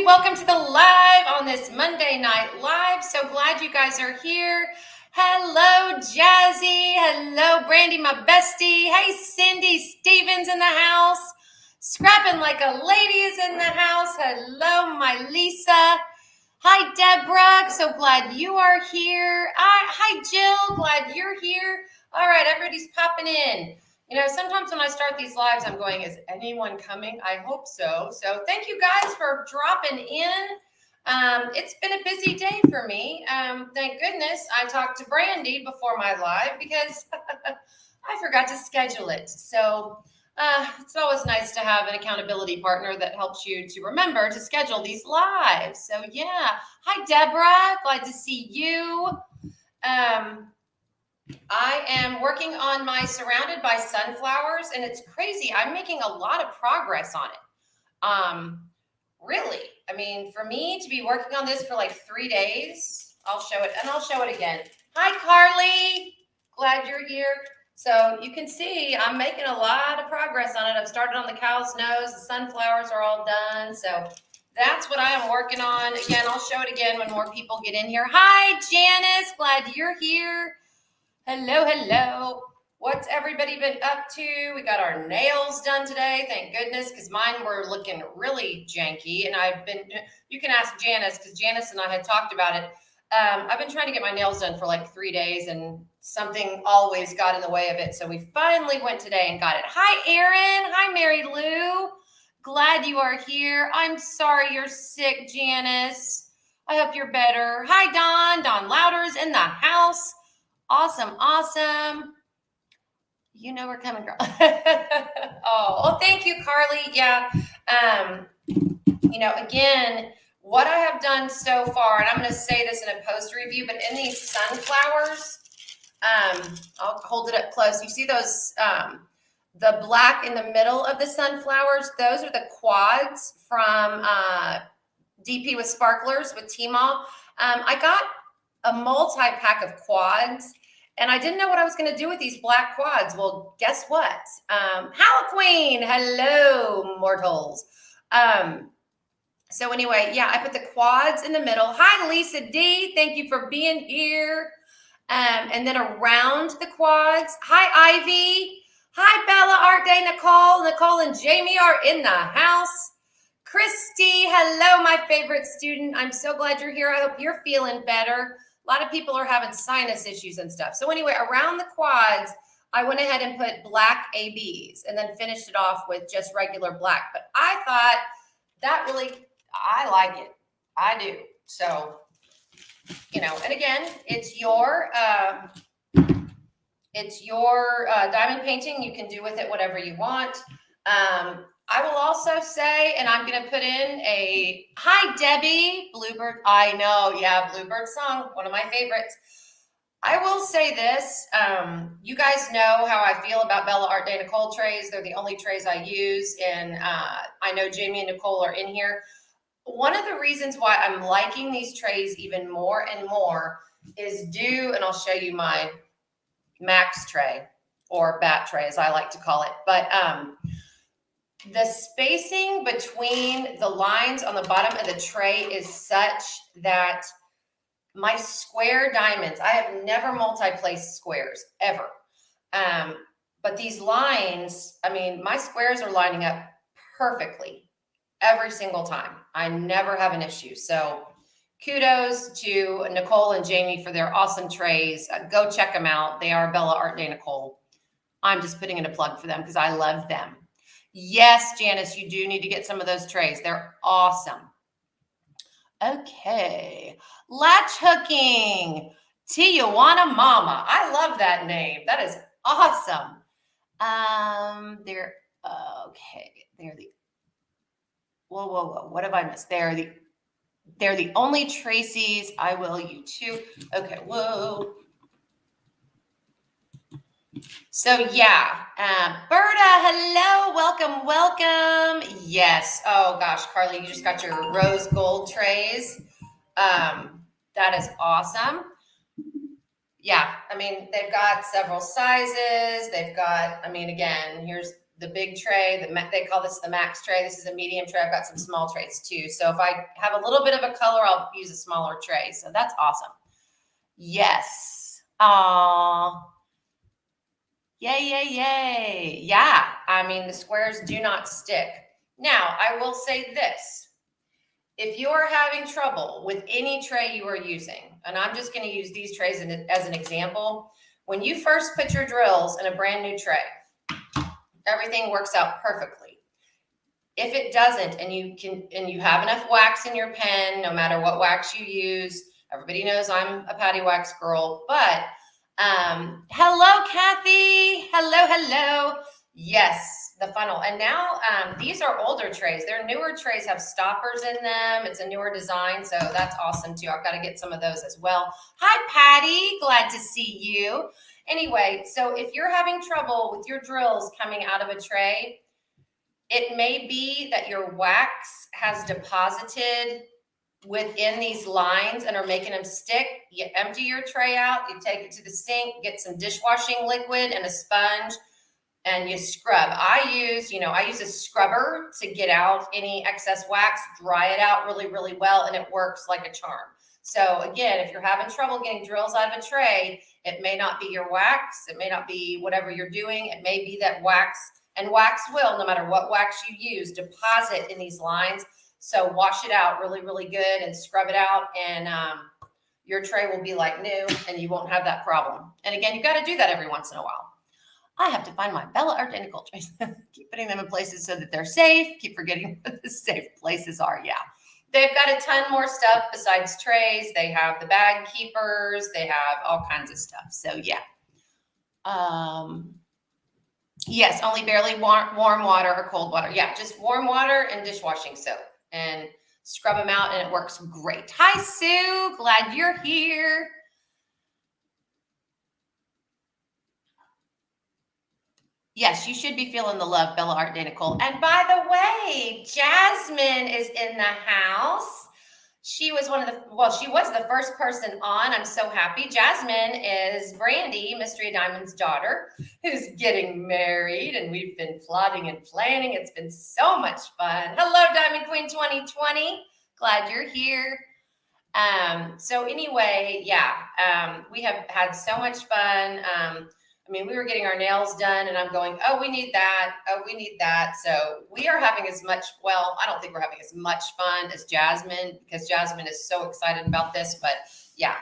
everybody. Welcome to the live on this Monday night live. So glad you guys are here. Hello, Jazzy. Hello, Brandy, my bestie. Hey, Cindy Stevens in the house. Scrapping like a lady is in the house. Hello, my Lisa. Hi, Deborah. So glad you are here. Hi, Jill. Glad you're here. All right, everybody's popping in. You know, sometimes when I start these lives, I'm going, is anyone coming? I hope so. So thank you guys for dropping in. It's been a busy day for me. Thank goodness I talked to Brandy before my live because I forgot to schedule it. So it's always nice to have an accountability partner that helps you to remember to schedule these lives. So yeah. Hi, Deborah. Glad to see you. I am working on my Surrounded by Sunflowers, and it's crazy. I'm making a lot of progress on it. Really. I mean, for me to be working on this for like 3 days, I'll show it, and I'll show it again. Hi, Carly. Glad you're here. So you can see I'm making a lot of progress on it. I've started on the cow's nose. The sunflowers are all done. So that's what I am working on. Again, I'll show it again when more people get in here. Hi, Janice. Glad you're here. Hello, hello. What's everybody been up to? We got our nails done today, thank goodness, because mine were looking really janky. And you can ask Janice, because Janice and I had talked about it. I've been trying to get my nails done for like 3 days, and something always got in the way of it. So we finally went today and got it. Hi, Erin. Hi, Mary Lou. Glad you are here. I'm sorry you're sick, Janice. I hope you're better. Hi, Dawn. Dawn Louder's in the house. Awesome. You know we're coming, girl. Oh, thank you, Carly. Yeah. You know, again, what I have done so far, and I'm going to say this in a post review, but in these sunflowers, I'll hold it up close. You see those, the black in the middle of the sunflowers? Those are the quads from DP with Sparklers with Tmall. I got a multi-pack of quads, and I didn't know what I was going to do with these black quads. Well, guess what? Queen, hello, mortals. So anyway, yeah, I put the quads in the middle. Hi, Lisa D. Thank you for being here. And then around the quads. Hi, Ivy. Hi, Bella, Art Day, Nicole. Nicole and Jamie are in the house. Christy, hello, my favorite student. I'm so glad you're here. I hope you're feeling better. A lot of people are having sinus issues and stuff. So anyway, around the quads, I went ahead and put black ABs and then finished it off with just regular black. But I thought that really, I like it. I do. So, you know, and again, it's your diamond painting. You can do with it whatever you want. I will also say, and I'm going to put in a, hi, Debbie, Bluebird. I know, yeah, Bluebird song, one of my favorites. I will say this, you guys know how I feel about Bella Art Day Nicole trays. They're the only trays I use, and I know Jamie and Nicole are in here. One of the reasons why I'm liking these trays even more and more is due, and I'll show you my Max tray, or bat tray as I like to call it, but the spacing between the lines on the bottom of the tray is such that my square diamonds, I have never multi-placed squares ever. But these lines, I mean, my squares are lining up perfectly every single time. I never have an issue. So kudos to Nicole and Jamie for their awesome trays. Go check them out. They are Bella Art Day Nicole. I'm just putting in a plug for them because I love them. Yes, Janice, you do need to get some of those trays. They're awesome. Okay. Latch hooking. Tijuana Mama. I love that name. That is awesome. They're okay. They're the whoa. What have I missed? They're the only Tracy's. I will you too. Okay, whoa. So yeah, Berta, hello, welcome. Yes. Oh gosh, Carly, you just got your rose gold trays. That is awesome. Yeah, I mean, they've got several sizes. They've got, I mean, again, here's the big tray. They call this the max tray. This is a medium tray. I've got some small trays too. So if I have a little bit of a color, I'll use a smaller tray. So that's awesome. Yes. Aww. Yay, yay, yay. Yeah. I mean, the squares do not stick. Now, I will say this. If you are having trouble with any tray you are using, and I'm just going to use these trays as an example, when you first put your drills in a brand new tray, everything works out perfectly. If it doesn't, and you have enough wax in your pen, no matter what wax you use, everybody knows I'm a patty wax girl, but hello, Kathy. Hello. Yes, the funnel. And now these are older trays. Their newer trays have stoppers in them. It's a newer design, so that's awesome too. I've got to get some of those as well. Hi, Patty. Glad to see you. Anyway, so if you're having trouble with your drills coming out of a tray, it may be that your wax has deposited within these lines and are making them stick. You empty your tray out, you take it to the sink, get some dishwashing liquid and a sponge, and you scrub. I use a scrubber to get out any excess wax, dry it out really, really well, and it works like a charm. So again, if you're having trouble getting drills out of a tray, it may not be your wax, it may not be whatever you're doing, it may be that wax, and wax will, no matter what wax you use, deposit in these lines. So wash it out really, really good and scrub it out, and your tray will be like new, and you won't have that problem. And again, you got to do that every once in a while. I have to find my Bella Identical trays. Keep putting them in places so that they're safe. Keep forgetting what the safe places are. Yeah. They've got a ton more stuff besides trays. They have the bag keepers. They have all kinds of stuff. So yeah. Yes, only barely warm water or cold water. Yeah, just warm water and dishwashing soap. And scrub them out, and it works great. Hi, Sue. Glad you're here. Yes, you should be feeling the love, Bella Art Day Nicole. And by the way, Jasmine is in the house. She was she was the first person on. I'm so happy. Jasmine is Brandy, Mystery of Diamond's daughter, who's getting married, and we've been plotting and planning. It's been so much fun. Hello, Diamond Queen 2020. Glad you're here. So anyway, yeah, we have had so much fun. We were getting our nails done, and I'm going, oh, we need that. Oh, we need that. So we are having I don't think we're having as much fun as Jasmine, because Jasmine is so excited about this. But yeah,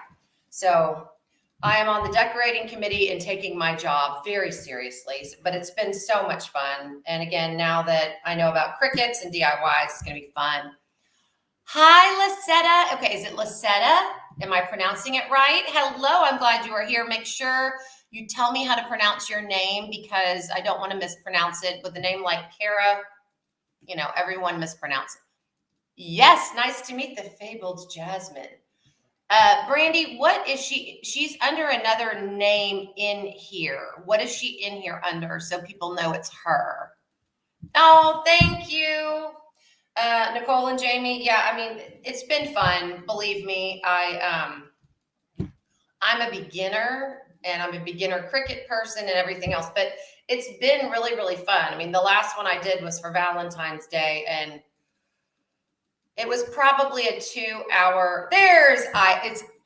so I am on the decorating committee and taking my job very seriously, but it's been so much fun. And again, now that I know about crickets and DIYs, it's going to be fun. Hi, Lisetta. Okay, is it Lisetta? Am I pronouncing it right? Hello, I'm glad you are here. Make sure you tell me how to pronounce your name, because I don't want to mispronounce it. With a name like Kara, everyone mispronounces it. Yes, nice to meet the fabled Jasmine. Brandy, what is she? She's under another name in here. What is she in here under, so people know it's her? Oh, thank you. Nicole and Jamie. Yeah, it's been fun. Believe me, I'm a beginner, and I'm a beginner cricket person and everything else, but it's been really, really fun. The last one I did was for Valentine's Day, and it was probably a 2-hour.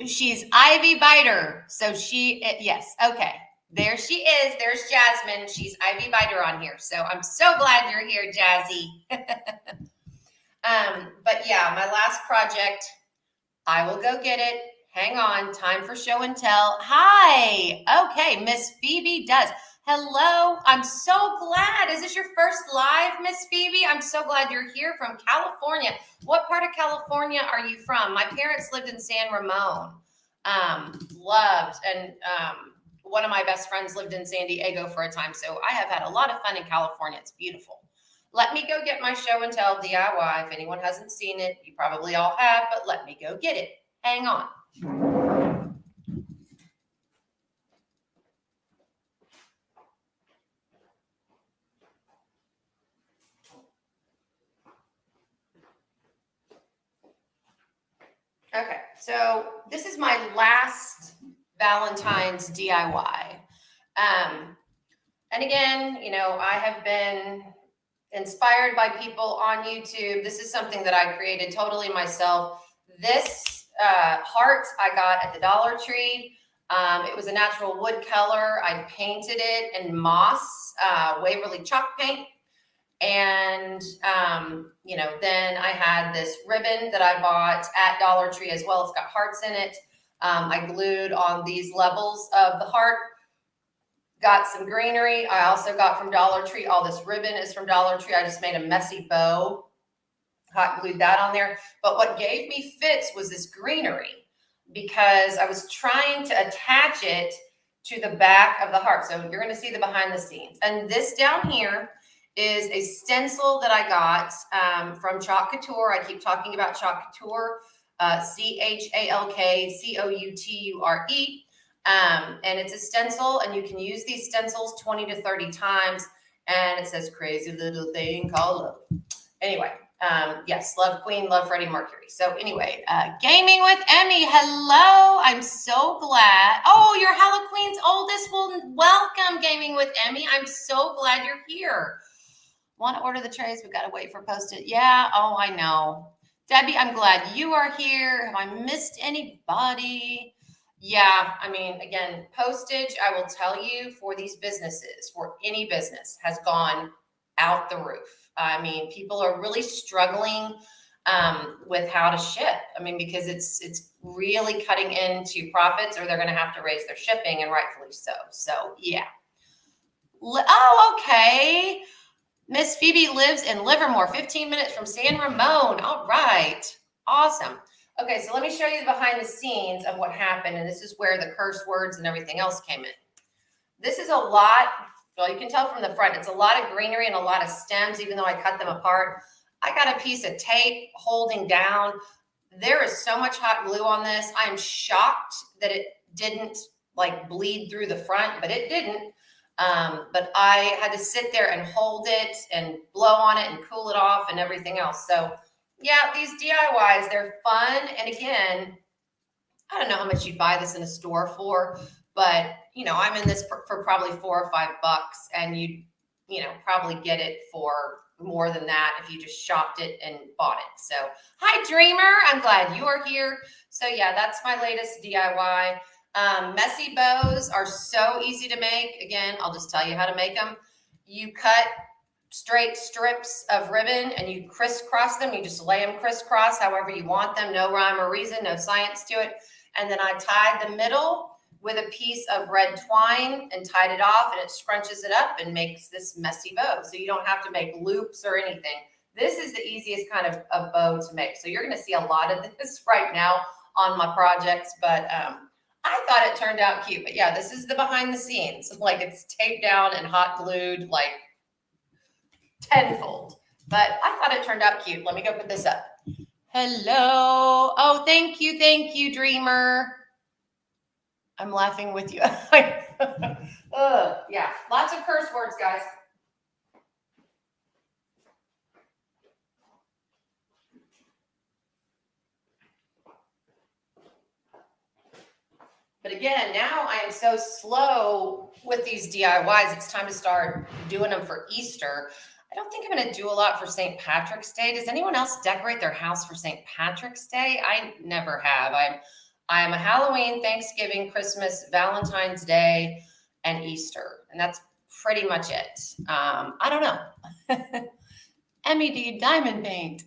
She's Ivy Biter. So yes. Okay. There she is. There's Jasmine. She's Ivy Biter on here. So I'm so glad you're here, Jazzy. But yeah, my last project, I will go get it. Hang on. Time for show and tell. Hi. Okay. Miss Phoebe does. Hello. I'm so glad. Is this your first live, Miss Phoebe? I'm so glad you're here from California. What part of California are you from? My parents lived in San Ramon. One of my best friends lived in San Diego for a time. So I have had a lot of fun in California. It's beautiful. Let me go get my show and tell DIY. If anyone hasn't seen it, you probably all have, but let me go get it. Hang on. Okay, so this is my last Valentine's DIY. And again, I have been inspired by people on YouTube. This is something that I created totally myself. This heart I got at the Dollar Tree. It was a natural wood color. I painted it in moss, Waverly chalk paint. And, then I had this ribbon that I bought at Dollar Tree as well. It's got hearts in it. I glued on these levels of the heart. Got some greenery. I also got from Dollar Tree. All this ribbon is from Dollar Tree. I just made a messy bow, hot glued that on there. But what gave me fits was this greenery, because I was trying to attach it to the back of the heart. So you're going to see the behind the scenes. And this down here is a stencil that I got from Chalk Couture. I keep talking about Chalk Couture, CHALKCOUTURE. And it's a stencil, and you can use these stencils 20 to 30 times. And it says crazy little thing called love. Anyway, yes, love Queen, love Freddie Mercury. So anyway, Gaming with Emmy. Hello. I'm so glad. Oh, you're Halloween's oldest. Well, welcome, Gaming with Emmy. I'm so glad you're here. Want to order the trays? We've got to wait for post-it. Yeah. Oh, I know. Debbie, I'm glad you are here. Have I missed anybody? Yeah, I mean, again, postage, I will tell you, for these businesses, for any business, has gone out the roof. I mean, people are really struggling with how to ship. I mean, because it's really cutting into profits, or they're going to have to raise their shipping, and rightfully so. So, yeah. Oh, okay. Miss Phoebe lives in Livermore, 15 minutes from San Ramon. All right. Awesome. Okay, so let me show you the behind the scenes of what happened, and this is where the curse words and everything else came in. This is a lot, well, you can tell from the front, it's a lot of greenery and a lot of stems, even though I cut them apart. I got a piece of tape holding down. There is so much hot glue on this. I'm shocked that it didn't bleed through the front, but it didn't. But I had to sit there and hold it and blow on it and cool it off and everything else. So yeah, these DIYs, they're fun. And again, I don't know how much you'd buy this in a store for, but I'm in this for probably $4 or $5, and you'd probably get it for more than that if you just shopped it and bought it. So hi, Dreamer. I'm glad you are here. So yeah, that's my latest DIY. Messy bows are so easy to make. Again, I'll just tell you how to make them. You cut straight strips of ribbon and you crisscross them. You just lay them crisscross however you want them. No rhyme or reason, no science to it. And then I tied the middle with a piece of red twine and tied it off, and it scrunches it up and makes this messy bow. So you don't have to make loops or anything. This is the easiest kind of a bow to make. So you're going to see a lot of this right now on my projects, but I thought it turned out cute. But yeah, this is the behind the scenes. It's taped down and hot glued tenfold. But I thought it turned out cute. Let me go put this up. Hello. Oh, thank you, Dreamer. I'm laughing with you. Yeah, lots of curse words, guys. But again, now I am so slow with these DIYs. It's time to start doing them for Easter. I don't think I'm going to do a lot for St. Patrick's Day. Does anyone else decorate their house for St. Patrick's Day? I never have. I'm a Halloween, Thanksgiving, Christmas, Valentine's Day, and Easter. And that's pretty much it. I don't know. Emmy, do you diamond paint?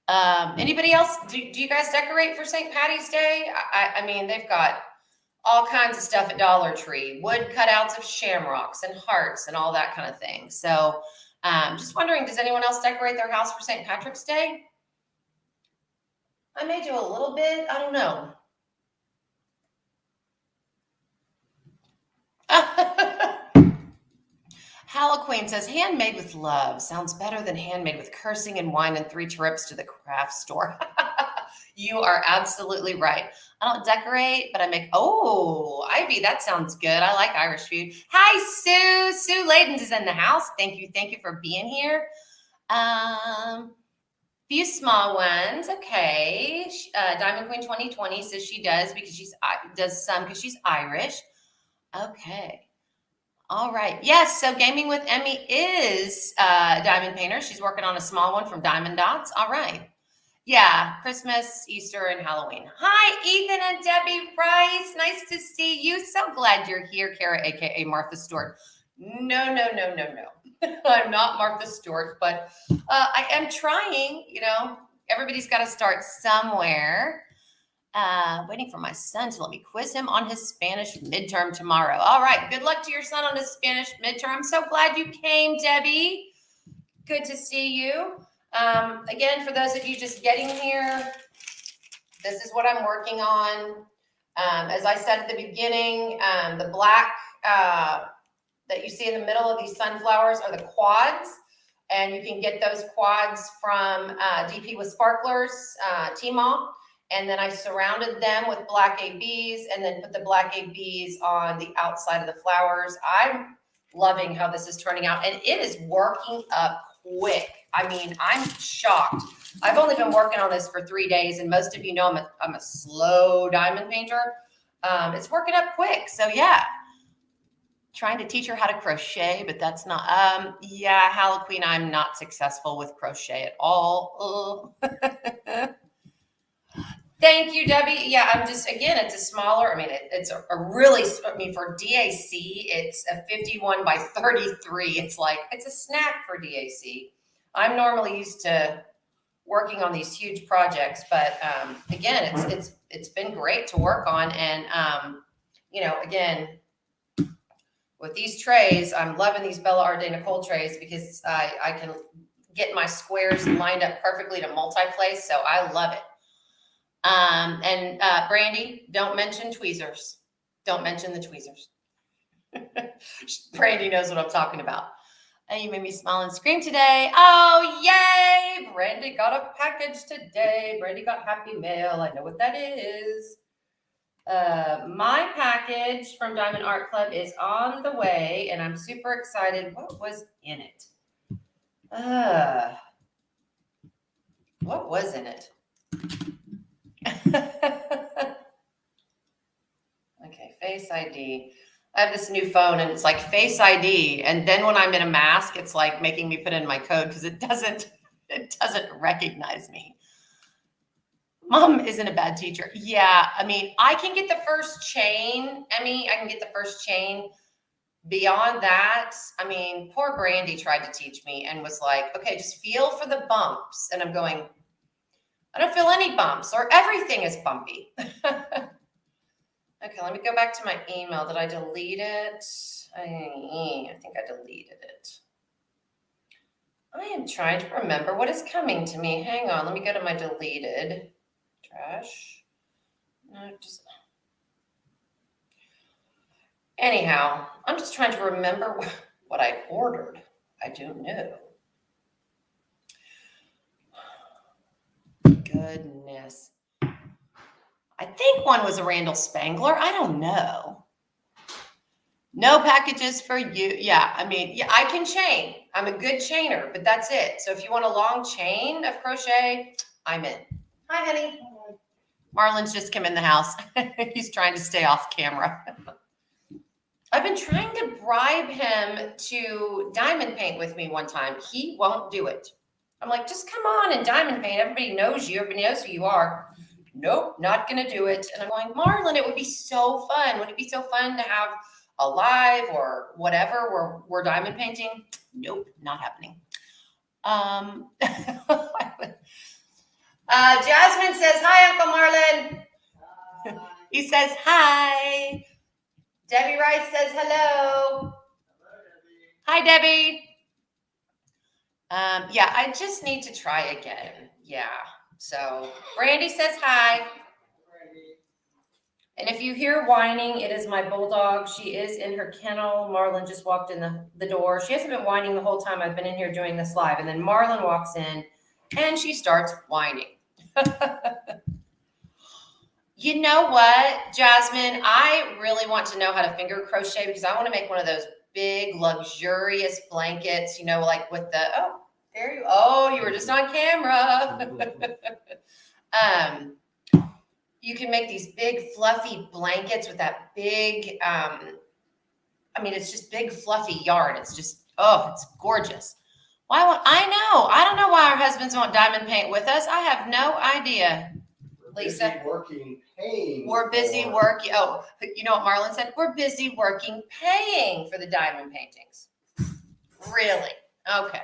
Anybody else? Do you guys decorate for St. Patty's Day? I mean, they've got all kinds of stuff at Dollar Tree, wood cutouts of shamrocks and hearts and all that kind of thing. So just wondering, does anyone else decorate their house for St. Patrick's Day? I may do a little bit. I don't know. Halloween says, handmade with love. Sounds better than handmade with cursing and wine and 3 trips to the craft store. You are absolutely right. I don't decorate, but I make, oh, Ivy, that sounds good. I like Irish food. Hi, Sue. Sue Ladens is in the house. Thank you. Thank you for being here. Few small ones. Okay. Diamond Queen 2020 says she does because does some because she's Irish. Okay. All right. Yes. So Gaming with Emmy is a diamond painter. She's working on a small one from Diamond Dots. All right. Yeah. Christmas, Easter, and Halloween. Hi, Ethan and Debbie Rice. Nice to see you. So glad you're here, Kara, aka Martha Stewart. No. I'm not Martha Stewart, but I am trying. Everybody's got to start somewhere. Waiting for my son to let me quiz him on his Spanish midterm tomorrow. All right. Good luck to your son on his Spanish midterm. I'm so glad you came, Debbie. Good to see you. Again, for those of you just getting here, this is what I'm working on. As I said at the beginning, the black that you see in the middle of these sunflowers are the quads. And you can get those quads from DP with Sparklers, Tmall. And then I surrounded them with black ABs and then put the black ABs on the outside of the flowers. I'm loving how this is turning out, and it is working up quick. I mean, I'm shocked. I've only been working on this for 3 days, and most of you know I'm a slow diamond painter. It's working up quick. So yeah, trying to teach her how to crochet, but that's not, yeah, Halloween, I'm not successful with crochet at all. Thank you, Debbie. Yeah, I'm just, again, it's a smaller, it's a really, for DAC, it's a 51 by 33. It's a snack for DAC. I'm normally used to working on these huge projects, but again, it's been great to work on. And, again, with these trays, I'm loving these Bella Arte Nicole trays because I can get my squares lined up perfectly to multi-place, so I love it. And Brandy, don't mention tweezers. Don't mention the tweezers. Brandy knows what I'm talking about. And you made me smile and scream today. Oh, yay! Brandy got a package today. Brandy got happy mail. I know what that is. My package from Diamond Art Club is on the way, and I'm super excited. What was in it? What was in it? Okay, Face ID. I have this new phone and it's like Face ID. And then when I'm in a mask, it's like making me put in my code because it doesn't recognize me. Mom isn't a bad teacher. Yeah, I can get the first chain. I can get the first chain. Beyond that, poor Brandy tried to teach me and was like, okay, just feel for the bumps. And I'm going, I don't feel any bumps, or everything is bumpy. Okay, let me go back to my email. Did I delete it? I think I deleted it. I am trying to remember what is coming to me. Hang on, let me go to my deleted trash. No, anyhow, I'm just trying to remember what I ordered. I don't know. Goodness. I think one was a Randall Spangler. I don't know. No packages for you. Yeah, I can chain. I'm a good chainer, but that's it. So if you want a long chain of crochet, I'm in. Hi, honey. Marlon's just come in the house. He's trying to stay off camera. I've been trying to bribe him to diamond paint with me one time. He won't do it. I'm like, just come on and diamond paint. Everybody knows you. Everybody knows who you are. Nope, not going to do it. And I'm going, Marlon, it would be so fun. Would it be so fun to have a live or whatever where we're diamond painting? Nope, not happening. Jasmine says, hi, Uncle Marlon. He says, hi. Debbie Rice says, hello. Hi, Debbie. Yeah, I just need to try again. Yeah. So Brandy says hi. And if you hear whining, it is my bulldog. She is in her kennel. Marlon just walked in the door. She hasn't been whining the whole time I've been in here doing this live. And then Marlon walks in and she starts whining. You know what, Jasmine? I really want to know how to finger crochet because I want to make one of those big, luxurious blankets, like with the, you were just on camera. You can make these big fluffy blankets with that big I mean, it's just big, fluffy yarn. It's just, oh, it's gorgeous. Why won't I know? I don't know why our husbands won't diamond paint with us. I have no idea. Lisa, busy working, paying. We're busy working. Oh, you know what Marlon said? We're busy working, paying for the diamond paintings. Really? Okay.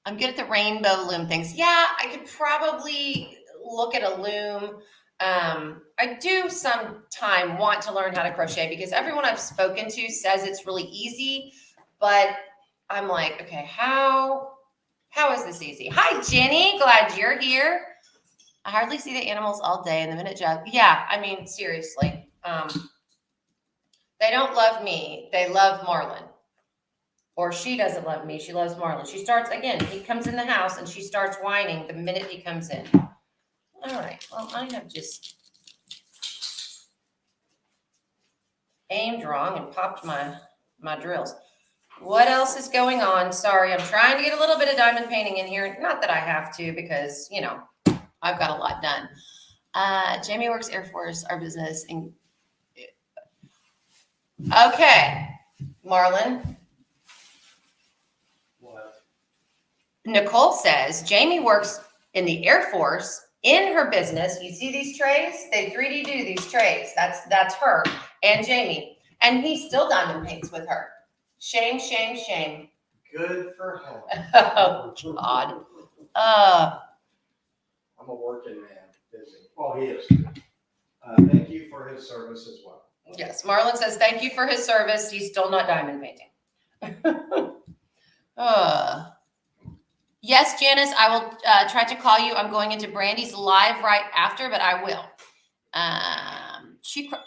I'm good at the rainbow loom things. Yeah, I could probably look at a loom. I do sometime want to learn how to crochet because everyone I've spoken to says it's really easy, but I'm like, okay, how is this easy? Hi, Jenny. Glad you're here. I hardly see the animals all day, and the minute Jeff, yeah, I mean, seriously. They don't love me. They love Marlon. Or she doesn't love me. She loves Marlon. She starts, again, he comes in the house and she starts whining the minute he comes in. All right. Well, I have just aimed wrong and popped my drills. What else is going on? Sorry, I'm trying to get a little bit of diamond painting in here. Not that I have to because, you know, I've got a lot done. Jamie works Air Force, our business. Okay, Marlon. What? Nicole says Jamie works in the Air Force in her business. You see these trays? They 3D do these trays. That's her and Jamie. And he still diamond paints with her. Shame, shame, shame. Good for him. Oh, God. I'm a working man, busy. Well, he is. Thank you for his service as well. Yes, Marlon says thank you for his service. He's still not diamond painting. Yes, Janice, I will try to call you. I'm going into Brandy's live right after, but I will.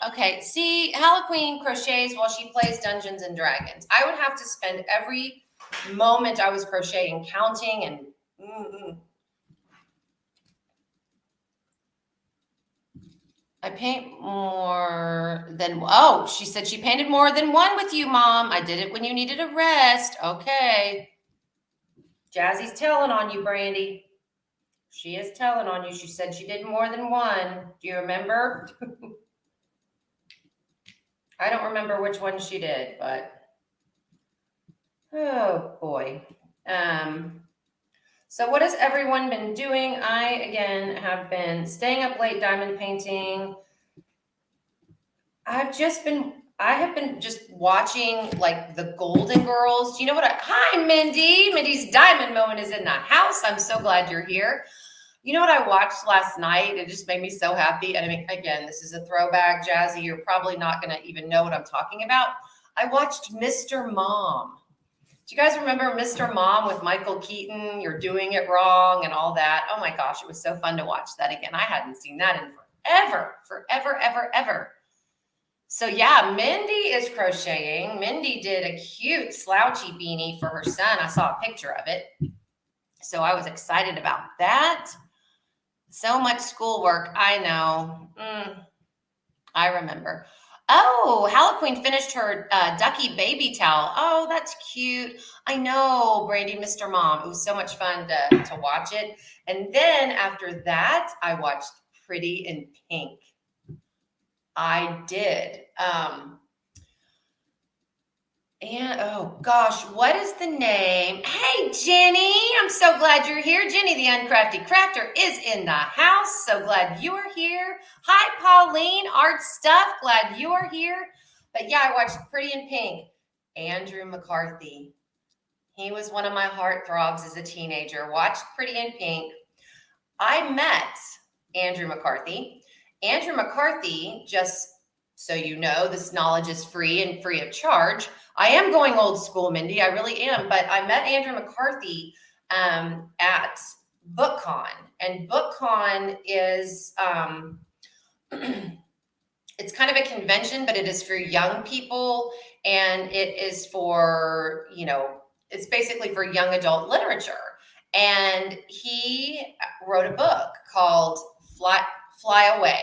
Okay. See, Halloween crochets while she plays Dungeons and Dragons. I would have to spend every moment I was crocheting counting and. I paint more than, oh, she said she painted more than one with you, Mom. I did it when you needed a rest. Okay. Jazzy's telling on you, Brandy. She is telling on you. She said she did more than one. Do you remember? I don't remember which one she did, but oh boy. So what has everyone been doing? I, again, have been staying up late diamond painting. I have been just watching like the Golden Girls. Do you know what hi, Mindy. Mindy's diamond moment is in the house. I'm so glad you're here. You know what I watched last night? It just made me so happy. And I mean, again, this is a throwback, Jazzy. You're probably not going to even know what I'm talking about. I watched Mr. Mom. Do you guys remember Mr. Mom with Michael Keaton? You're doing it wrong and all that. Oh my gosh, it was so fun to watch that again. I hadn't seen that in forever. So yeah, Mindy is crocheting. Mindy did a cute slouchy beanie for her son. I saw a picture of it. So I was excited about that. So much schoolwork. I know. I remember. Oh, Halloween finished her ducky baby towel. Oh, that's cute. I know, Brandy, Mr. Mom. It was so much fun to watch it. And then after that, I watched Pretty in Pink. I did. And oh gosh, what is the name? Hey, Jenny, I'm so glad you're here. Jenny, the Uncrafty Crafter, is in the house. So glad you are here. Hi, Pauline, Art Stuff. Glad you are here. But yeah, I watched Pretty in Pink. Andrew McCarthy. He was one of my heartthrobs as a teenager. Watched Pretty in Pink. I met Andrew McCarthy. Andrew McCarthy, just so you know, this knowledge is free and free of charge. I am going old school, Mindy. I really am. But I met Andrew McCarthy at BookCon. And BookCon is, it's kind of a convention, but it is for young people. And it is for, you know, it's basically for young adult literature. And he wrote a book called Fly Away.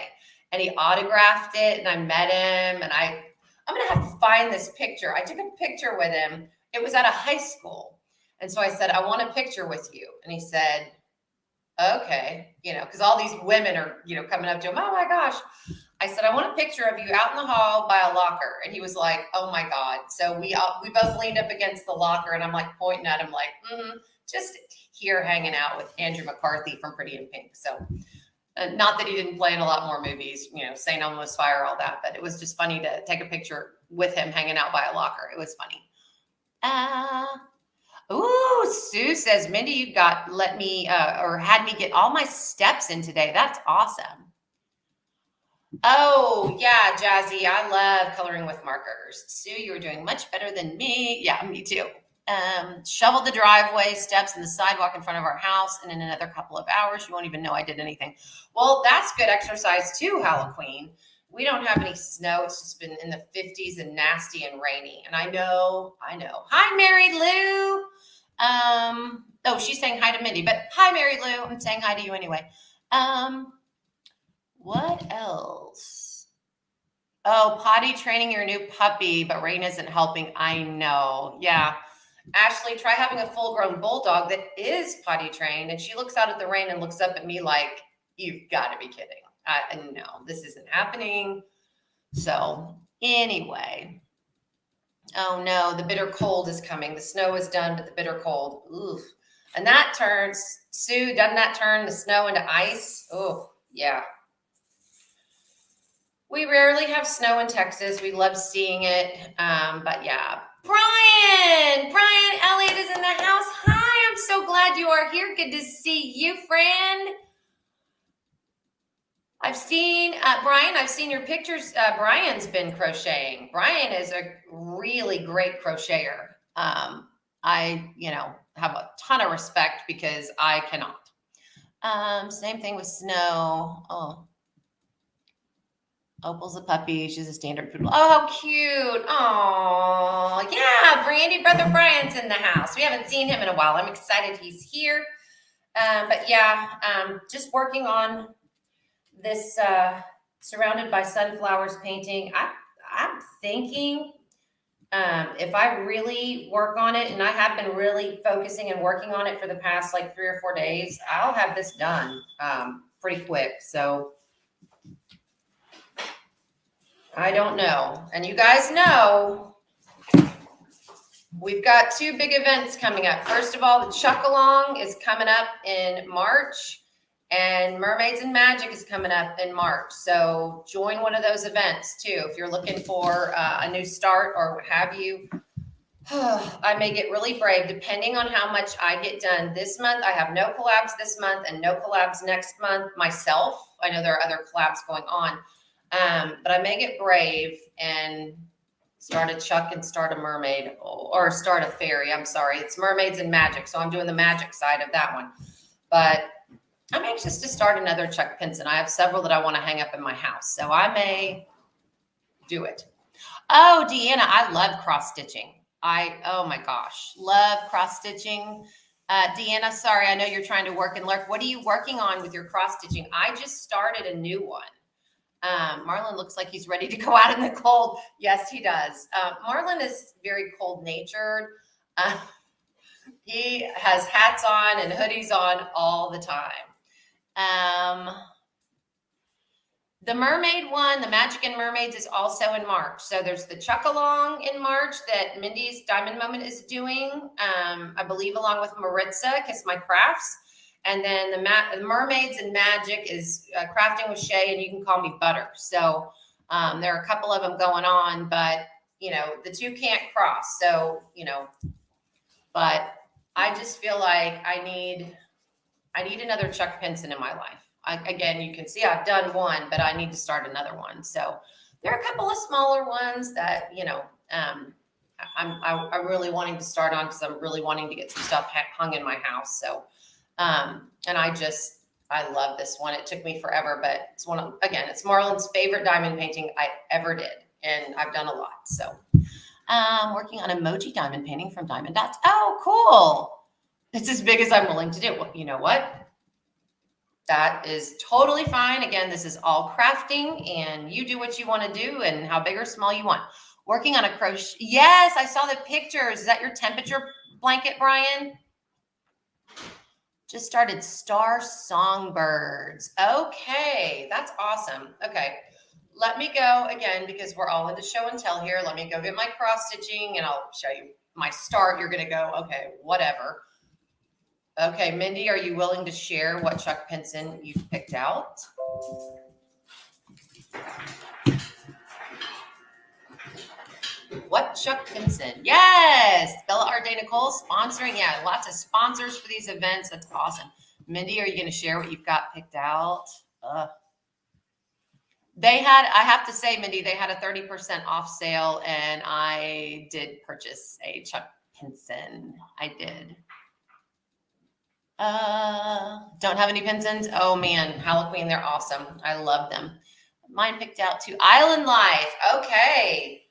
And he autographed it, and I met him, and I'm going to have to find this picture. I took a picture with him. It was at a high school. And so I said, I want a picture with you. And he said, okay, you know, because all these women are, you know, coming up to him. Oh my gosh. I said, I want a picture of you out in the hall by a locker. And he was like, oh my God. So we both leaned up against the locker, and I'm like pointing at him like, just here hanging out with Andrew McCarthy from Pretty in Pink. So not that he didn't play in a lot more movies, St. Elmo's Fire, all that, but it was just funny to take a picture with him hanging out by a locker. It was funny. Ooh, Sue says, Mindy, you had me get all my steps in today. That's awesome. Oh, yeah, Jazzy, I love coloring with markers. Sue, you were doing much better than me. Yeah, me too. Shoveled the driveway, steps, and the sidewalk in front of our house, and in another couple of hours, you won't even know I did anything. Well, that's good exercise too, Halloween. We don't have any snow. It's just been in the 50s and nasty and rainy. And I know. Hi, Mary Lou. Oh, she's saying hi to Mindy, but hi, Mary Lou. I'm saying hi to you anyway. What else? Oh, potty training your new puppy, but rain isn't helping. I know. Yeah. Ashley, try having a full-grown bulldog that is potty trained, and she looks out at the rain and looks up at me like, you've got to be kidding. No, this isn't happening. So anyway. Oh no, the bitter cold is coming. The snow is done, but the bitter cold. Oof. And that turns, Sue, doesn't that turn the snow into ice? Oh, yeah. We rarely have snow in Texas. We love seeing it. But yeah. Brian Elliott is in the house. Hi, I'm so glad you are here. Good to see you, friend. I've seen, Brian, I've seen your pictures. Brian's been crocheting. Brian is a really great crocheter. I, have a ton of respect because I cannot. Same thing with Snow. Oh, Opal's a puppy. She's a standard poodle. Oh, how cute. Oh, yeah. Brandy, brother Brian's in the house. We haven't seen him in a while. I'm excited he's here. But yeah, just working on this Surrounded by Sunflowers painting. I'm thinking if I really work on it, and I have been really focusing and working on it for the past like 3 or 4 days, I'll have this done pretty quick. So I don't know. And you guys know we've got 2 big events coming up. First of all, the Chuck Along is coming up in March, and Mermaids and Magic is coming up in March. So join one of those events too. If you're looking for a new start or what have you, I may get really brave depending on how much I get done this month. I have no collabs this month and no collabs next month myself. I know there are other collabs going on. But I may get brave and start a Chuck and start a mermaid, or start a fairy. I'm sorry. It's Mermaids and Magic. So I'm doing the magic side of that one. But I'm anxious to start another Chuck Pinson. I have several that I want to hang up in my house. So I may do it. Oh, Deanna, I love cross stitching. Oh my gosh, love cross stitching. Deanna, sorry, I know you're trying to work and lurk. What are you working on with your cross stitching? I just started a new one. Marlon looks like he's ready to go out in the cold. Yes, he does. Marlon is very cold natured. He has hats on and hoodies on all the time. The mermaid one, the Magic and Mermaids, is also in March. So there's the Chuck Along in March that Mindy's Diamond Moment is doing, I believe, along with Maritza, Kiss My Crafts. And then the Mermaids and Magic is Crafting with Shay, and you can call me Butter. So there are a couple of them going on, but, the 2 can't cross. So, but I just feel like I need another Chuck Pinson in my life. Again, you can see I've done one, but I need to start another one. So there are a couple of smaller ones that, I'm really wanting to start on because I'm really wanting to get some stuff hung in my house. So, and I love this one. It took me forever, but it's it's Marlon's favorite diamond painting I ever did. And I've done a lot. So, working on emoji diamond painting from Diamond Dots. Oh, cool. It's as big as I'm willing to do. Well, you know what? That is totally fine. Again, this is all crafting, and you do what you want to do and how big or small you want. Working on a crochet. Yes, I saw the pictures. Is that your temperature blanket, Brian? Just started Star Songbirds. Okay, that's awesome. Okay, let me go again, because we're all into show and tell here. Let me go get my cross stitching and I'll show you my start. You're going to go, okay, whatever. Okay, Mindy, are you willing to share what Chuck Pinson you've picked out? What Chuck Pinson? Yes, Bella Arde Nicole sponsoring. Yeah, lots of sponsors for these events. That's awesome. Mindy, are you going to share what you've got picked out? They had, I have to say, Mindy, they had a 30% off sale, and I did purchase a Chuck Pinson. I did. Don't have any Pinsons? Oh man, Halloween, they're awesome. I love them. Mine picked out too. Island Life. Okay.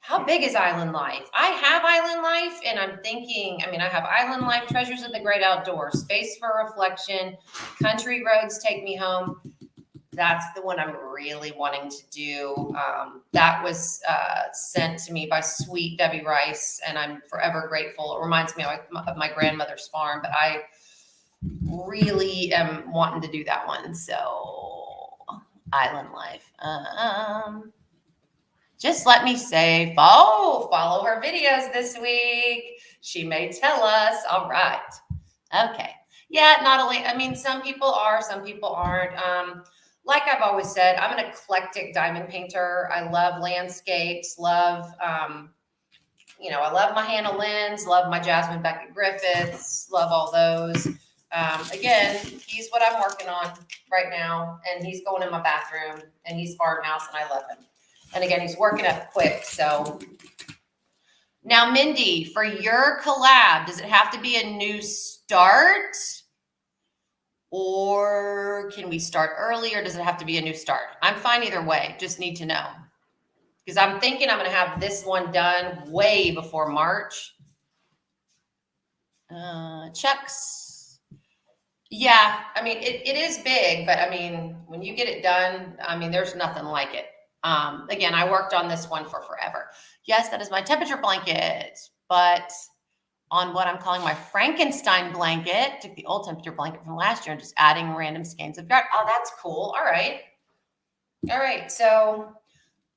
How big is Island Life? I have Island Life, and I'm thinking, I mean, I have Island Life, Treasures of the Great Outdoors, Space for Reflection, Country Roads Take Me Home. That's the one I'm really wanting to do. That was sent to me by sweet Debbie Rice, and I'm forever grateful. It reminds me of my grandmother's farm, but I really am wanting to do that one. So, Island Life. Just let me say, follow her videos this week. She may tell us. All right. Okay. Yeah, not only, I mean, some people are, some people aren't. Like I've always said, I'm an eclectic diamond painter. I love landscapes, love, I love my Hannah Lynn's, love my Jasmine Beckett Griffiths, love all those. Again, he's what I'm working on right now, and he's going in my bathroom, and he's farmhouse, and I love him. And again, he's working up quick. So now, Mindy, for your collab, does it have to be a new start? Or can we start early, or does it have to be a new start? I'm fine either way. Just need to know. Because I'm thinking I'm going to have this one done way before March. Chucks. Yeah, I mean, it is big, but I mean, when you get it done, I mean, there's nothing like it. Again, I worked on this one for forever. Yes, that is my temperature blanket, but on what I'm calling my Frankenstein blanket, took the old temperature blanket from last year and just adding random skeins of yarn. Oh, that's cool. All right. All right. So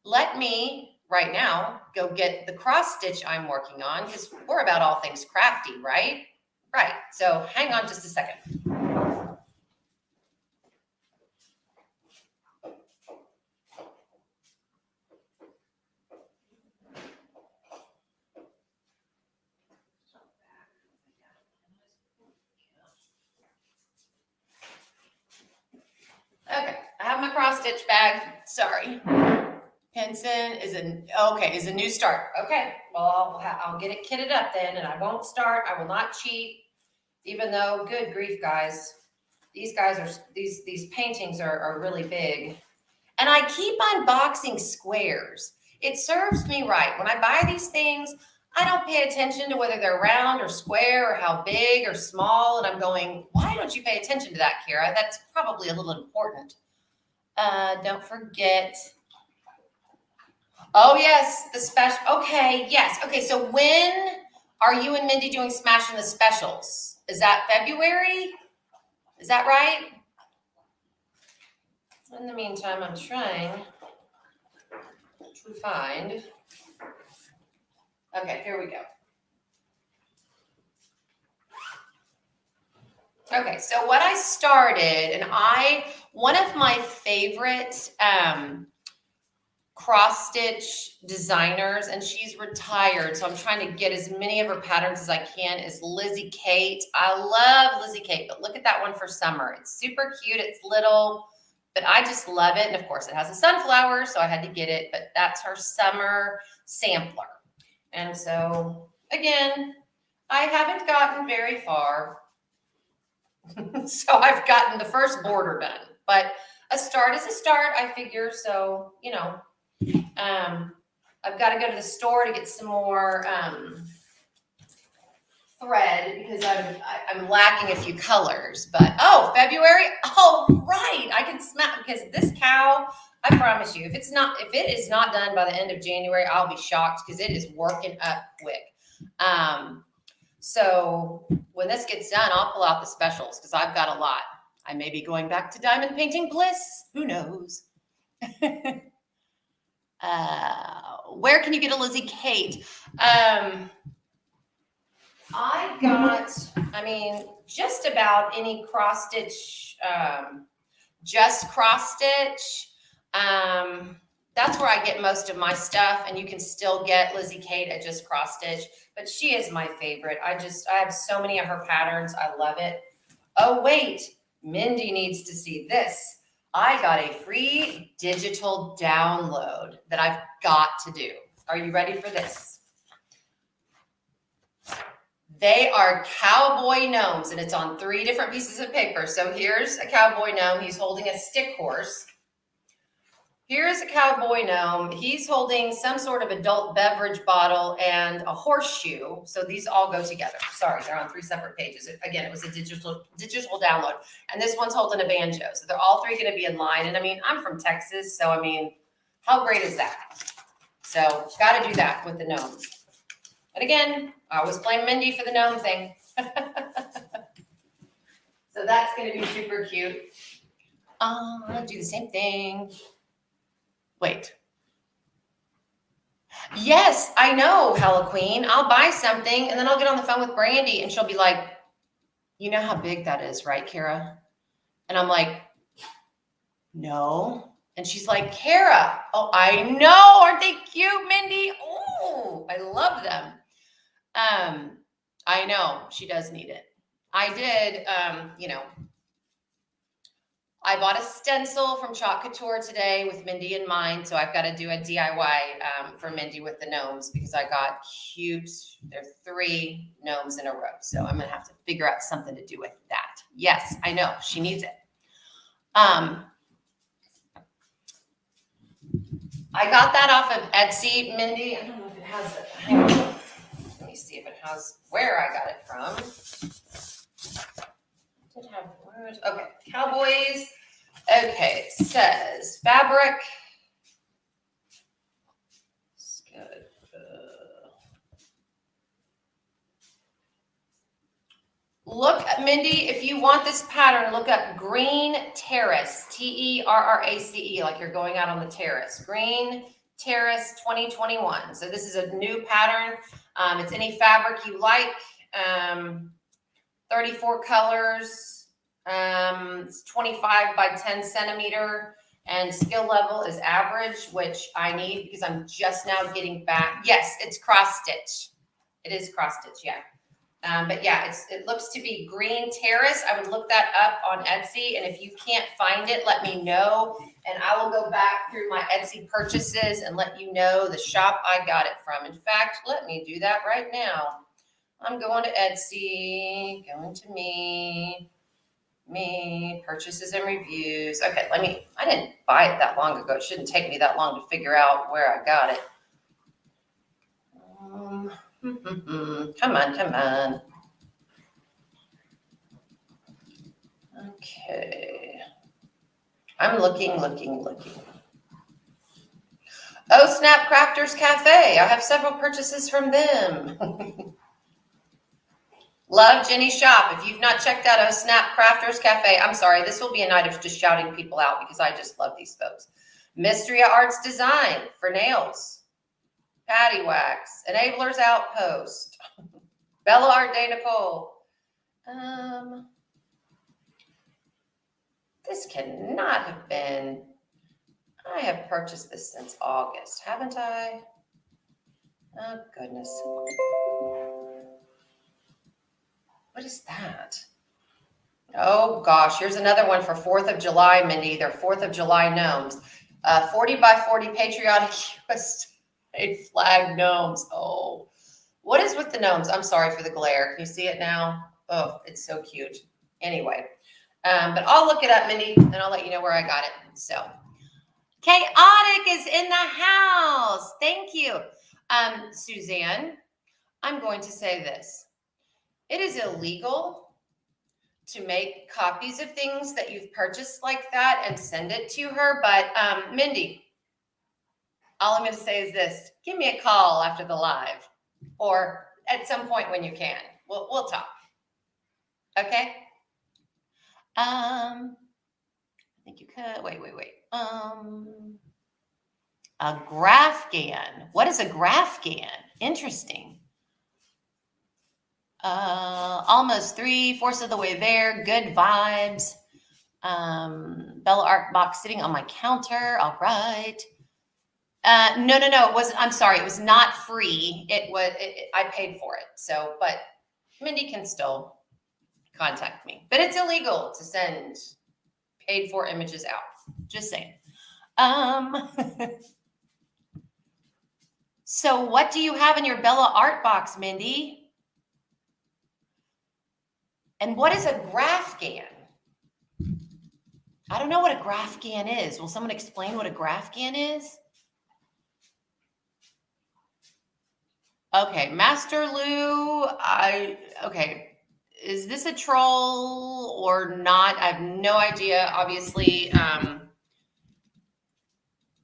let me right now go get the cross stitch I'm working on, because we're about all things crafty, right? Right. So hang on just a second. Okay, I have my cross stitch bag. Sorry. Pinson is a new start. Okay, well, I'll get it kitted up then, and I won't start. I will not cheat, even though, good grief, guys, these paintings are really big, and I keep unboxing squares. It serves me right. When I buy these things, I don't pay attention to whether they're round or square or how big or small. And I'm going, why don't you pay attention to that, Kara? That's probably a little important. Don't forget. Oh, yes, the special. Okay, yes. Okay, so when are you and Mindy doing Smashing the Specials? Is that February? Is that right? In the meantime, I'm trying to find. Okay, here we go. Okay, so what I started, and one of my favorite cross stitch designers, and she's retired, so I'm trying to get as many of her patterns as I can, is Lizzie Kate. I love Lizzie Kate, but look at that one for summer. It's super cute. It's little, but I just love it. And of course it has a sunflower, so I had to get it, but that's her summer sampler. And so again, I haven't gotten very far. So I've gotten the first border done, but a start is a start, I figure. So, I've got to go to the store to get some more thread, because I'm lacking a few colors. But February, right, I can smell, because this cow, I promise you, if it is not done by the end of January, I'll be shocked, because it is working up quick. So when this gets done, I'll pull out the specials, because I've got a lot. I may be going back to diamond painting bliss. Who knows? Where can you get a Lizzie Kate? I got, I mean, just about any cross stitch, just cross stitch. That's where I get most of my stuff, and you can still get Lizzie Kate at Just Cross Stitch, but she is my favorite. I have so many of her patterns. I love it. Oh, wait, Mindy needs to see this. I got a free digital download that I've got to do. Are you ready for this? They are cowboy gnomes, and it's on 3 different pieces of paper. So here's a cowboy gnome. He's holding a stick horse. Here's a cowboy gnome. He's holding some sort of adult beverage bottle and a horseshoe. So these all go together. Sorry, they're on 3 separate pages. Again, it was a digital download. And this one's holding a banjo. So they're all 3 going to be in line. And I mean, I'm from Texas, so I mean, how great is that? So got to do that with the gnomes. And again, I always blame Mindy for the gnome thing. So that's going to be super cute. I'll do the same thing. Wait. Yes, I know, Hella Queen. I'll buy something and then I'll get on the phone with Brandy and she'll be like, you know how big that is, right, Kara? And I'm like, no. And she's like, Kara, oh, I know. Aren't they cute, Mindy? Oh, I love them. I know she does need it. I did, I bought a stencil from Chalk Couture today with Mindy in mind. So I've got to do a DIY for Mindy with the gnomes because I got cute. There are 3 gnomes in a row. So I'm going to have to figure out something to do with that. Yes, I know. She needs it. I got that off of Etsy, Mindy. I don't know if it has it. Hang on. Let me see if it has where I got it from. Did have words. Okay, Cowboys. Okay, it says fabric. It's good. Look, Mindy, if you want this pattern, look up Green Terrace, Terrace, like you're going out on the terrace. Green Terrace 2021. So this is a new pattern. It's any fabric you like. 34 colors. It's 25 by 10 centimeter. And skill level is average, which I need because I'm just now getting back. Yes, it's cross stitch. It is cross stitch, yeah. But yeah, it looks to be Green Terrace. I would look that up on Etsy. And if you can't find it, let me know. And I will go back through my Etsy purchases and let you know the shop I got it from. In fact, let me do that right now. I'm going to Etsy, going to me, purchases and reviews. Okay, I didn't buy it that long ago. It shouldn't take me that long to figure out where I got it. Come on. Okay. I'm looking. Oh, Snap Crafters Cafe. I have several purchases from them. Love Jenny's shop. If you've not checked out Oh Snap Crafters Cafe, I'm sorry. This will be a night of just shouting people out because I just love these folks. Mystria Arts Design for nails. Patty Wax. Enablers Outpost. Bella Art Day Nicole. This cannot have been. I have purchased this since August, haven't I? Oh, goodness. What is that? Oh, gosh. Here's another one for 4th of July, Mindy. They're 4th of July gnomes. 40 by 40 patriotic USA flag gnomes. Oh, what is with the gnomes? I'm sorry for the glare. Can you see it now? Oh, it's so cute. Anyway, but I'll look it up, Mindy, and I'll let you know where I got it. So, Chaotic is in the house. Thank you. Suzanne, I'm going to say this. It is illegal to make copies of things that you've purchased like that and send it to her. But Mindy, all I'm going to say is this. Give me a call after the live or at some point when you can. We'll talk. Okay? I think you could. Wait. A Graphgan. What is a Graphgan? Interesting. Almost 3/4 of the way there. Good vibes. Bella Art box sitting on my counter. All right. No. It wasn't. I'm sorry. It was not free. It was. I paid for it. So, but Mindy can still contact me. But it's illegal to send paid for images out. Just saying. So what do you have in your Bella Art box, Mindy? And what is a Graphgan? I don't know what a Graphgan is. Will someone explain what a Graphgan is? Okay, Master Lou, okay. Is this a troll or not? I have no idea, obviously.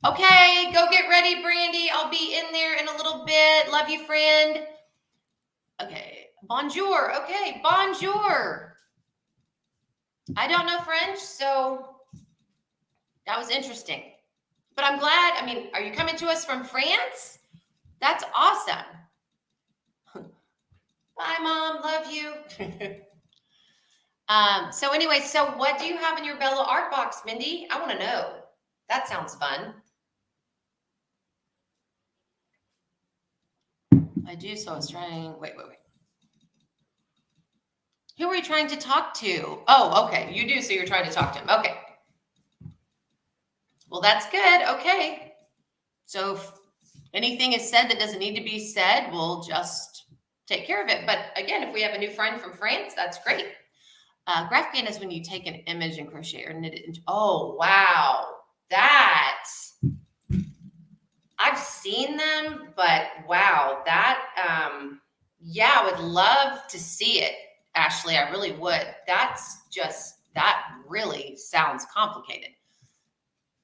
Okay, go get ready, Brandy. I'll be in there in a little bit. Love you, friend. Okay, bonjour. Okay, bonjour. I don't know French, so that was interesting. But I'm glad. I mean, are you coming to us from France? That's awesome. Bye, Mom. Love you. So anyway, so what do you have in your Bella Art box, Mindy? I want to know. That sounds fun. I do, so I was trying. Wait. Who are you trying to talk to? Oh, okay. You do, so you're trying to talk to him. Okay. Well, that's good. Okay. So if anything is said that doesn't need to be said, we'll just take care of it. But again, if we have a new friend from France, that's great. Graphgan is when you take an image and crochet or knit it into. Oh, wow. That. I've seen them, but wow, that, yeah, I would love to see it, Ashley. I really would. That really sounds complicated.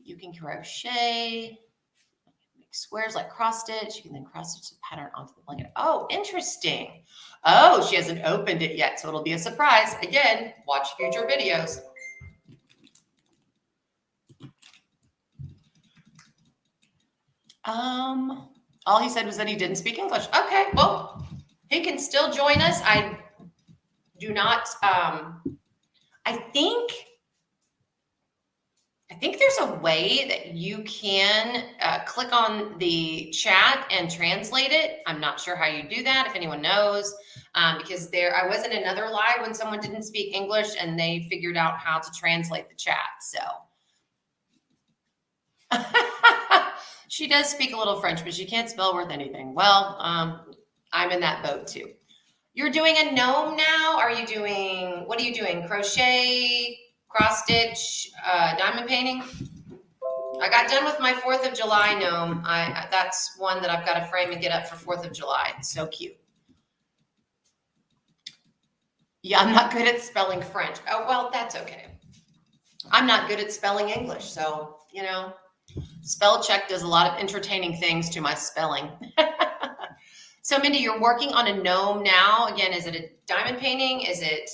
You can crochet, make squares like cross stitch. You can then cross stitch the pattern onto the blanket. Oh, interesting. Oh, she hasn't opened it yet, so it'll be a surprise. Again, watch future videos. All he said was that he didn't speak English. Okay, well, he can still join us. I do not, I think there's a way that you can click on the chat and translate it. I'm not sure how you do that, if anyone knows, because I was in another live when someone didn't speak English and they figured out how to translate the chat, so. She does speak a little French, but she can't spell worth anything. Well, I'm in that boat too. You're doing a gnome now? What are you doing? Crochet, cross stitch, diamond painting? I got done with my 4th of July gnome. That's one that I've got to frame and get up for 4th of July. It's so cute. Yeah, I'm not good at spelling French. Oh, well, that's okay. I'm not good at spelling English, so, you know. Spell check does a lot of entertaining things to my spelling. So Mindy, you're working on a gnome now. Again, is it a diamond painting? Is it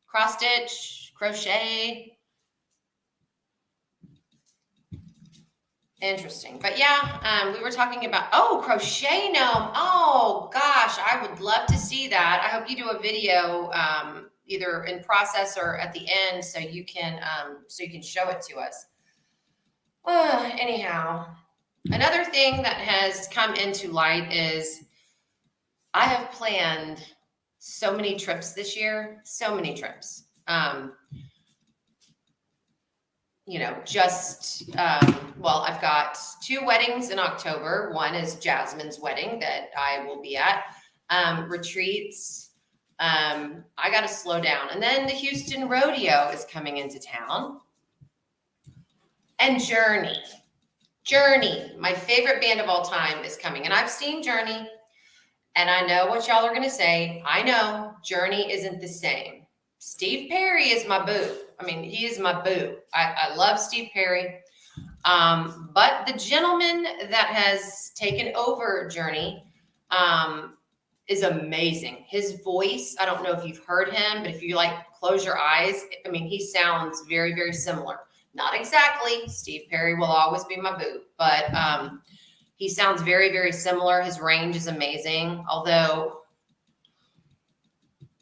cross stitch, crochet? Interesting. But yeah, we were talking about, crochet gnome. Oh gosh, I would love to see that. I hope you do a video either in process or at the end so you can show it to us. Anyhow, another thing that has come into light is I have planned so many trips this year, so many trips. I've got 2 weddings in October. One is Jasmine's wedding that I will be at. Retreats. I got to slow down. And then the Houston Rodeo is coming into town. And Journey, my favorite band of all time, is coming. And I've seen Journey, and I know what y'all are going to say. I know Journey isn't the same. Steve Perry is my boo. I mean, he is my boo. I love Steve Perry. But the gentleman that has taken over Journey is amazing. His voice, I don't know if you've heard him, but if you close your eyes, I mean, he sounds very, very similar. Not exactly. Steve Perry will always be my boo, but he sounds very, very similar. His range is amazing, although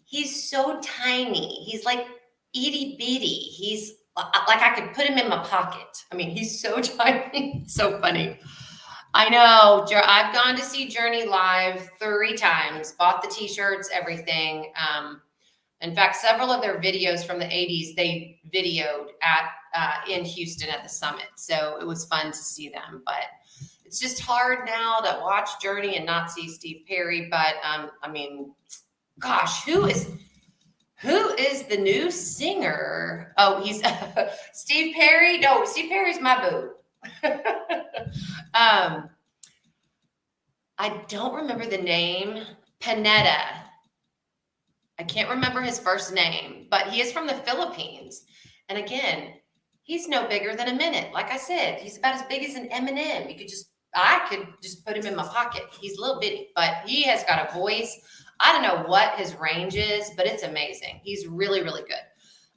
he's so tiny. He's like itty bitty. He's like I could put him in my pocket. I mean, he's so tiny. It's so funny. I know. I've gone to see Journey live 3 times, bought the t-shirts, everything. In fact, several of their videos from the 80s, they videoed at in Houston at the Summit. So it was fun to see them. But it's just hard now to watch Journey and not see Steve Perry. But I mean, gosh, who is the new singer? Oh, he's Steve Perry. No, Steve Perry's my boo. I don't remember the name. Panetta. I can't remember his first name, but he is from the Philippines. And again, he's no bigger than a minute. Like I said, he's about as big as an M&M. I could just put him in my pocket. He's a little bitty, but he has got a voice. I don't know what his range is, but it's amazing. He's really, really good.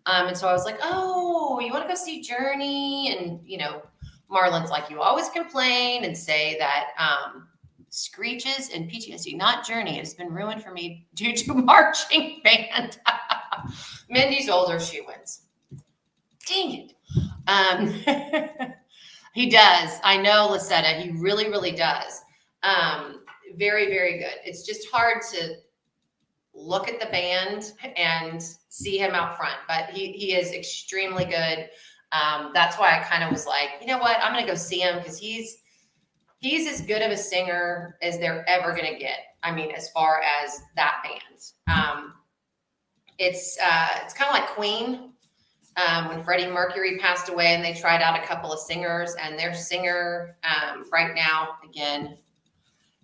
And so I was like, oh, you want to go see Journey? And, Marlon's like, you always complain and say that screeches and PTSD, not Journey. It's been ruined for me due to marching band. Mindy's older, she wins. Dang it. He does. I know, Lisetta. He really, really does. Very, very good. It's just hard to look at the band and see him out front, but he is extremely good. That's why I kind of was like, you know what? I'm going to go see him because he's as good of a singer as they're ever going to get. I mean, as far as that band, it's kind of like Queen. When Freddie Mercury passed away and they tried out a couple of singers, and their singer right now, again,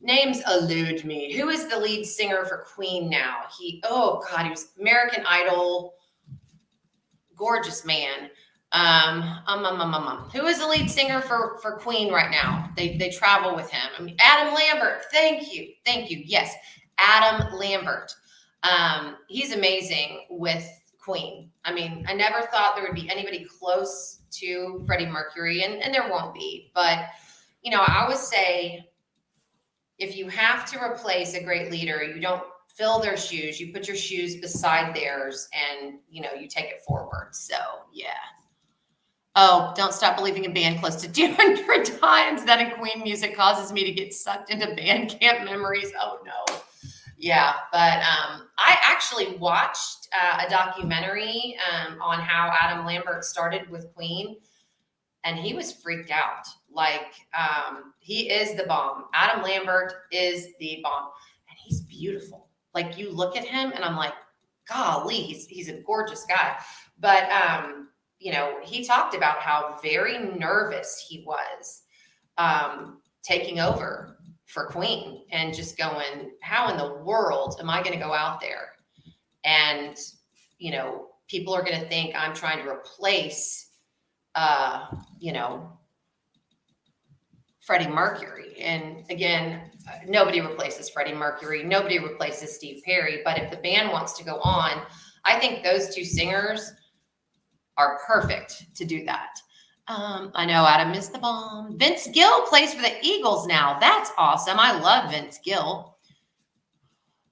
names elude me. Who is the lead singer for Queen now? He was American Idol, gorgeous man. Who is the lead singer for Queen right now? They travel with him. I mean, Adam Lambert. Thank you. Yes, Adam Lambert. He's amazing with Queen. I mean, I never thought there would be anybody close to Freddie Mercury, and there won't be. But I always say, if you have to replace a great leader, you don't fill their shoes. You put your shoes beside theirs, and you take it forward. So yeah. Oh, don't stop believing in band close to 200 times. That in Queen music causes me to get sucked into band camp memories. Oh no. Yeah, but I actually watched a documentary on how Adam Lambert started with Queen, and he was freaked out. Like, he is the bomb. Adam Lambert is the bomb, and he's beautiful. Like, you look at him, and I'm like, golly, he's a gorgeous guy. But he talked about how very nervous he was taking over for Queen, and just going, how in the world am I going to go out there? And, people are going to think I'm trying to replace, Freddie Mercury. And again, nobody replaces Freddie Mercury. Nobody replaces Steve Perry. But if the band wants to go on, I think those 2 singers are perfect to do that. I know Adam is the bomb. Vince Gill plays for the Eagles now. That's awesome. I love Vince Gill.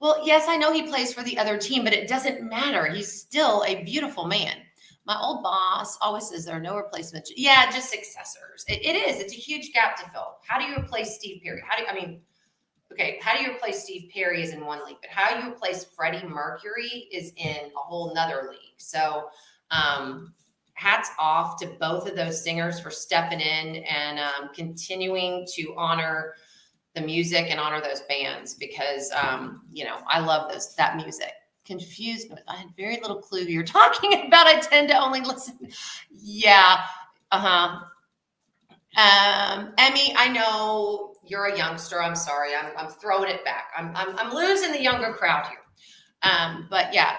Well, yes, I know he plays for the other team, but it doesn't matter. He's still a beautiful man. My old boss always says there are no replacements. Yeah, just successors. It is. It's a huge gap to fill. How do you replace Steve Perry? How do you replace Steve Perry is in one league, but how you replace Freddie Mercury is in a whole nother league. So, hats off to both of those singers for stepping in and continuing to honor the music and honor those bands, because I love that music. Confused. I had very little clue who you're talking about. I tend to only listen. Yeah. Emmy, I know you're a youngster. I'm sorry. I'm throwing it back. I'm losing the younger crowd here. But yeah,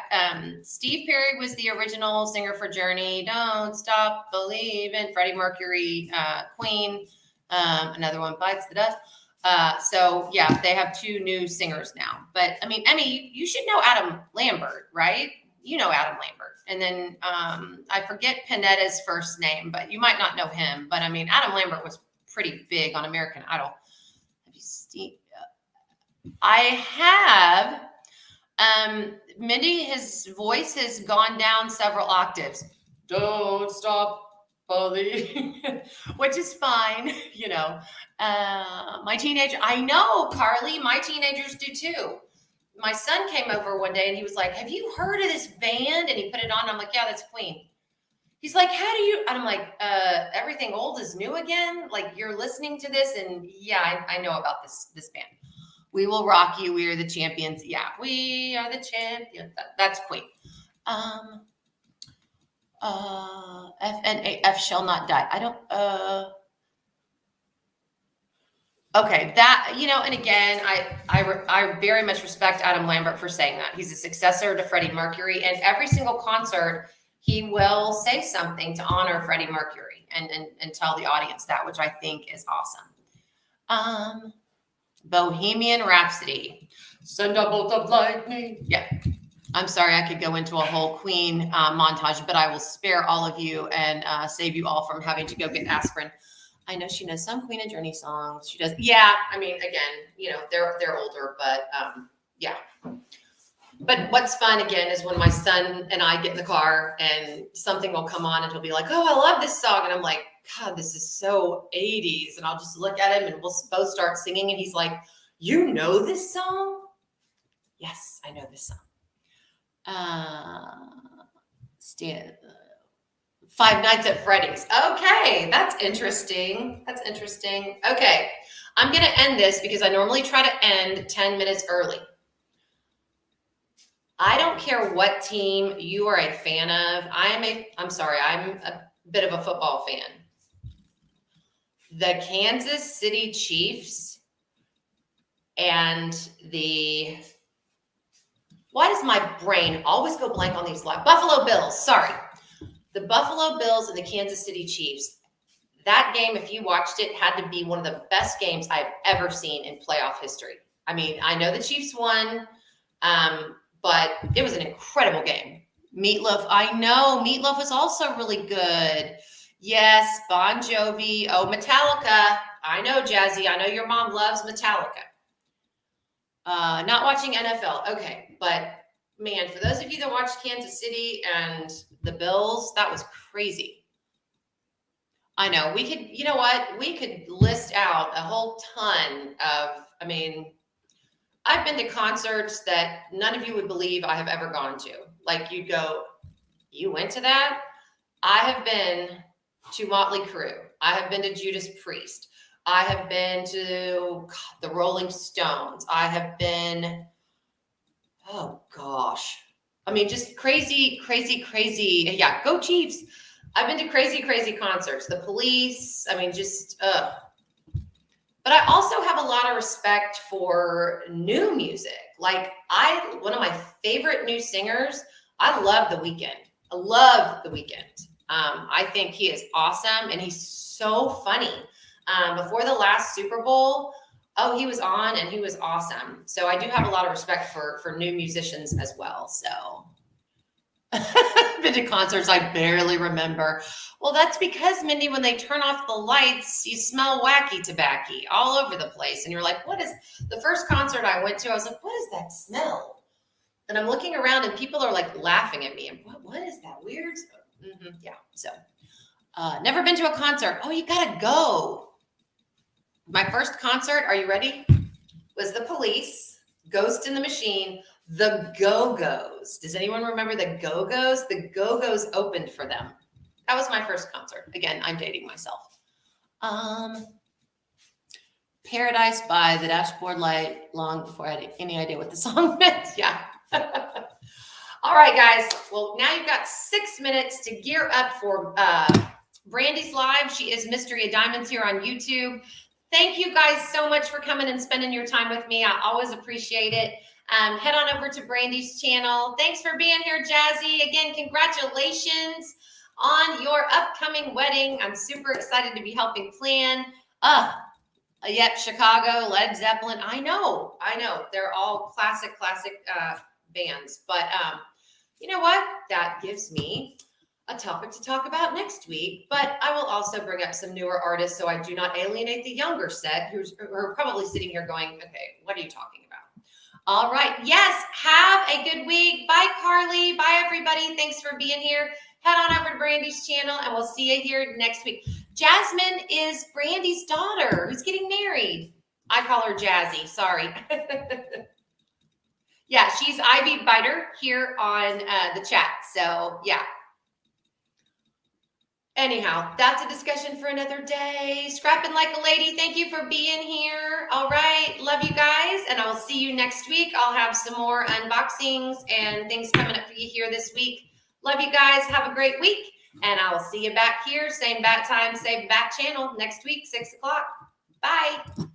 Steve Perry was the original singer for Journey. Don't Stop Believing. Freddie Mercury, Queen. Another one, Bites the Dust. So yeah, they have 2 new singers now. But I mean, Emmy, you should know Adam Lambert, right? You know Adam Lambert. And then I forget Panetta's first name, but you might not know him. But I mean, Adam Lambert was pretty big on American Idol. Have you seen? I have. Mindy, his voice has gone down several octaves. Don't stop believing, which is fine, you know. My teenager, I know, Carly, my teenagers do too. My son came over one day and he was like, have you heard of this band? And he put it on. I'm like, yeah, that's Queen. He's like, how do you? And I'm like, everything old is new again. Like you're listening to this, and yeah, I know about this band. We will rock you. We are the champions. Yeah, we are the champions. That's Queen. FNAF shall not die. I don't. Okay, that, you know, and again, I very much respect Adam Lambert for saying that. He's a successor to Freddie Mercury, and every single concert he will say something to honor Freddie Mercury and tell the audience that, which I think is awesome. Bohemian Rhapsody. Send a bolt of lightning. Yeah. I'm sorry, I could go into a whole Queen montage, but I will spare all of you and save you all from having to go get aspirin. I know she knows some Queen and Journey songs. She does. Yeah. I mean, again, you know, they're older, but yeah. But what's fun again is when my son and I get in the car and something will come on and he'll be like, oh, I love this song. And I'm like, God, this is so 80s. And I'll just look at him and we'll both start singing. And he's like, you know this song? Yes, I know this song. Five Nights at Freddy's. Okay, that's interesting. That's interesting. Okay, I'm going to end this because I normally try to end 10 minutes early. I don't care what team you are a fan of. I'm a bit of a football fan. The Kansas City Chiefs and why does my brain always go blank on these live? Buffalo Bills, sorry. The Buffalo Bills and the Kansas City Chiefs. That game, if you watched it, had to be one of the best games I've ever seen in playoff history. I mean, I know the Chiefs won, but it was an incredible game. Meatloaf, I know. Meatloaf was also really good. Yes, Bon Jovi. Oh, Metallica. I know, Jazzy. I know your mom loves Metallica. Not watching NFL. Okay, but man, for those of you that watched Kansas City and the Bills, that was crazy. I know. We could, you know what? We could list out a whole ton of, I mean, I've been to concerts that none of you would believe I have ever gone to. Like you'd go, you went to that? I have been to Motley Crue. I have been to Judas Priest. I have been to the Rolling Stones. I have been, oh gosh. I mean, just crazy, crazy, crazy. Yeah, go Chiefs. I've been to crazy, crazy concerts. The Police. I mean, just, But I also have a lot of respect for new music. Like one of my favorite new singers, I love The Weeknd. I love The Weeknd. I think he is awesome and he's so funny. Before the last Super Bowl, he was on and he was awesome. So I do have a lot of respect for new musicians as well. So been to concerts I barely remember. Well, that's because, Mindy, when they turn off the lights, you smell wacky tobacco all over the place. And you're like, what is the first concert I went to? I was like, what is that smell? And I'm looking around and people are like laughing at me. And what is that weird? Yeah. So never been to a concert. Oh, you got to go. My first concert, are you ready? Was The Police, Ghost in the Machine, the Go-Go's. Does anyone remember the Go-Go's? The Go-Go's opened for them. That was my first concert. Again, I'm dating myself. Paradise by the Dashboard Light, long before I had any idea what the song meant. Yeah. All right, guys. Well, now you've got 6 minutes to gear up for Brandy's live. She is Mystery of Diamonds here on YouTube. Thank you guys so much for coming and spending your time with me. I always appreciate it. Head on over to Brandy's channel. Thanks for being here, Jazzy. Again, congratulations on your upcoming wedding. I'm super excited to be helping plan. Yep, Chicago, Led Zeppelin. I know. They're all classic bands. But you know what? That gives me a topic to talk about next week, but I will also bring up some newer artists so I do not alienate the younger set who are probably sitting here going, okay, what are you talking about? All right. Yes. Have a good week. Bye, Carly. Bye, everybody. Thanks for being here. Head on over to Brandy's channel and we'll see you here next week. Jasmine is Brandy's daughter who's getting married. I call her Jazzy. Sorry. Yeah, she's Ivy Biter here on the chat. So, yeah. Anyhow, that's a discussion for another day. Scrapping like a lady. Thank you for being here. All right. Love you guys. And I'll see you next week. I'll have some more unboxings and things coming up for you here this week. Love you guys. Have a great week. And I'll see you back here. Same bat time, same bat channel next week, 6 o'clock. Bye.